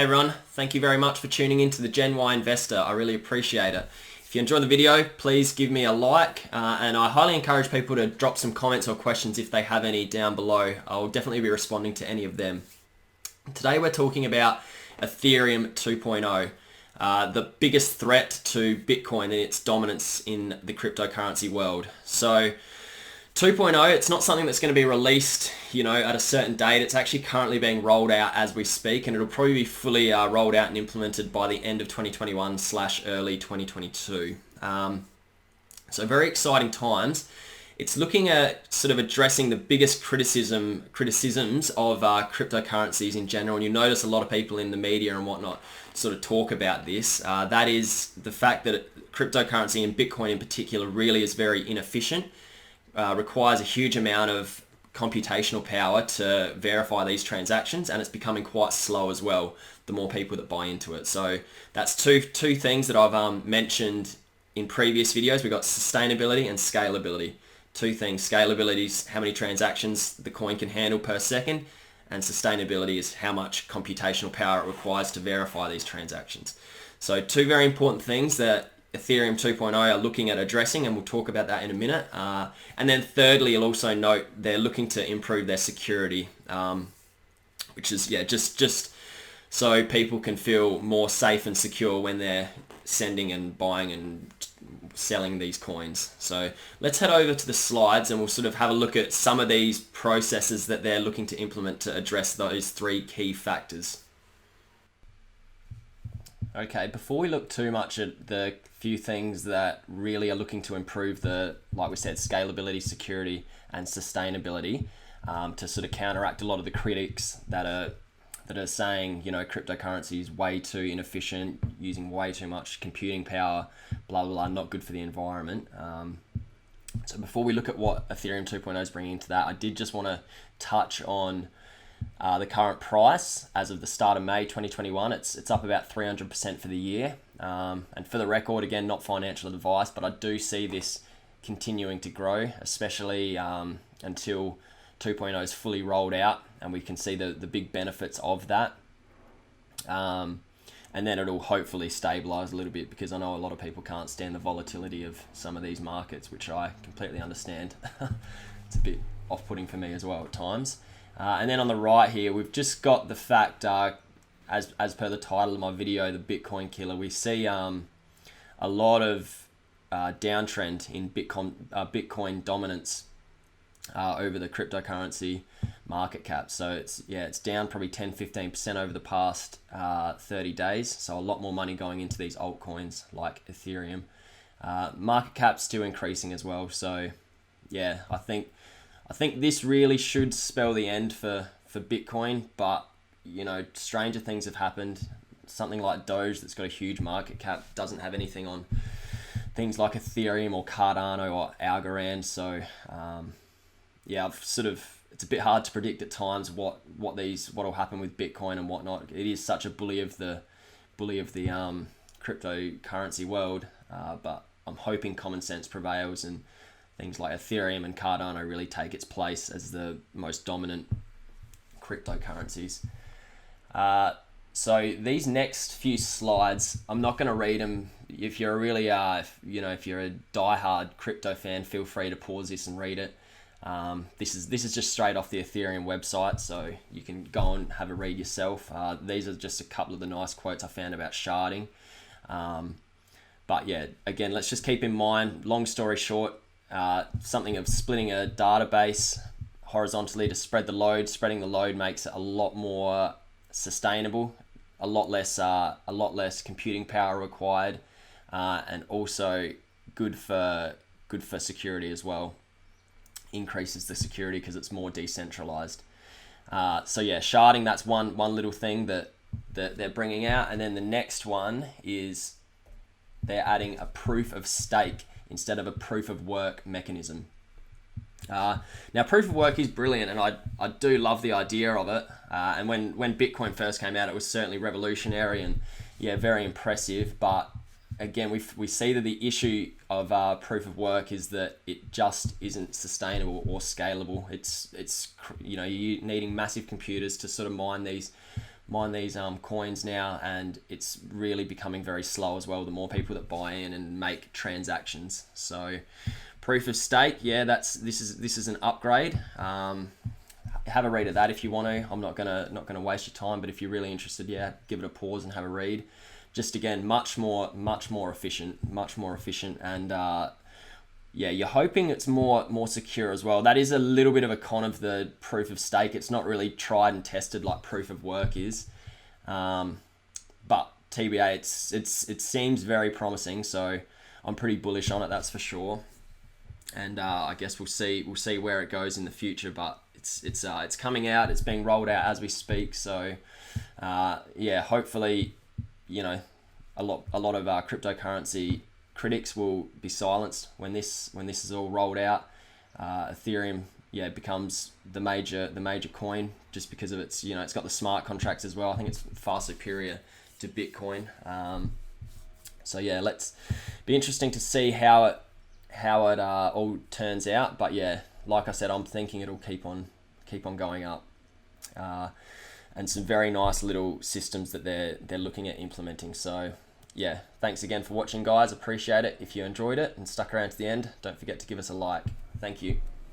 Hey everyone, thank you very much for tuning in to the Gen Y Investor. I really appreciate it. If you enjoyed the video, please give me a like, and I highly encourage people to drop some comments or questions if they have any down below. I'll definitely be responding to any of them. Today we're talking about Ethereum 2.0, the biggest threat to Bitcoin and its dominance in the cryptocurrency world. So 2.0, it's not something that's going to be released, at a certain date. It's actually currently being rolled out as we speak, and it'll probably be fully rolled out and implemented by the end of 2021/early 2022. So very exciting times. It's looking at sort of addressing the biggest criticisms of cryptocurrencies in general, and you notice a lot of people in the media and whatnot sort of talk about this. That is the fact that cryptocurrency and Bitcoin in particular really is very inefficient. Requires a huge amount of computational power to verify these transactions, and it's becoming quite slow as well the more people that buy into it. So that's two things that I've mentioned in previous videos. We've got sustainability and scalability. Two things. Scalability is how many transactions the coin can handle per second, and sustainability is how much computational power it requires to verify these transactions. So two very important things that Ethereum 2.0 are looking at addressing, and we'll talk about that in a minute. And then thirdly, you'll also note they're looking to improve their security, which is just so people can feel more safe and secure when they're sending and buying and selling these coins. So let's head over to the slides and we'll sort of have a look at some of these processes that they're looking to implement to address those three key factors. Okay, before we look too much at the few things that really are looking to improve like we said, scalability, security, and sustainability, to sort of counteract a lot of the critics that are saying, cryptocurrency is way too inefficient, using way too much computing power, blah, blah, blah, not good for the environment. So before we look at what Ethereum 2.0 is bringing into that, I did just want to touch on the current price as of the start of May 2021. It's up about 300% for the year. And for the record, again, not financial advice, but I do see this continuing to grow, especially until 2.0 is fully rolled out and we can see the big benefits of that. And then it'll hopefully stabilize a little bit, because I know a lot of people can't stand the volatility of some of these markets, which I completely understand. It's a bit off-putting for me as well at times. And then on the right here, we've just got the fact, as per the title of my video, the Bitcoin killer, we see a lot of downtrend in Bitcoin dominance over the cryptocurrency market cap. So it's down probably 10-15% over the past 30 days. So a lot more money going into these altcoins like Ethereum. Market cap's still increasing as well. So yeah, I think this really should spell the end for Bitcoin, but stranger things have happened. Something like Doge that's got a huge market cap doesn't have anything on things like Ethereum or Cardano or Algorand. So it's a bit hard to predict at times what'll happen with Bitcoin and whatnot. It is such a bully of the cryptocurrency world, but I'm hoping common sense prevails and things like Ethereum and Cardano really take its place as the most dominant cryptocurrencies. So these next few slides, I'm not going to read them. If you're a really, if you're a diehard crypto fan, feel free to pause this and read it. This is just straight off the Ethereum website, so you can go and have a read yourself. These are just a couple of the nice quotes I found about sharding. But yeah, again, let's just keep in mind, long story short, something of splitting a database horizontally to spread the load. Spreading the load makes it a lot more sustainable, a lot less computing power required, and also good for security as well. Increases the security because it's more decentralized. So yeah, sharding, that's one little thing that they're bringing out. And then the next one is they're adding a proof of stake instead of a proof of work mechanism. Now, proof of work is brilliant, and I do love the idea of it. And when Bitcoin first came out, it was certainly revolutionary and very impressive. But again, we see that the issue of proof of work is that it just isn't sustainable or scalable. It's you're needing massive computers to sort of mine these coins now, and it's really becoming very slow as well. The more people that buy in and make transactions. So proof of stake, yeah, this is an upgrade. Have a read of that if you want to. I'm not gonna waste your time, but if you're really interested, yeah, give it a pause and have a read. Just again, much more efficient, and yeah, you're hoping it's more secure as well. That is a little bit of a con of the proof of stake. It's not really tried and tested like proof of work is, but TBA, it seems very promising. So I'm pretty bullish on it, that's for sure. And I guess we'll see where it goes in the future. But it's coming out. It's being rolled out as we speak. So yeah, hopefully, you know, a lot of cryptocurrency critics will be silenced when this is all rolled out. Ethereum, yeah, becomes the major coin just because of its, you know, it's got the smart contracts as well. I think it's far superior to Bitcoin. So yeah, let's be interesting to see how it all turns out. But yeah, like I said, I'm thinking it'll keep on going up. And some very nice little systems that they're looking at implementing. So yeah, thanks again for watching, guys. Appreciate it. If you enjoyed it and stuck around to the end, don't forget to give us a like. Thank you.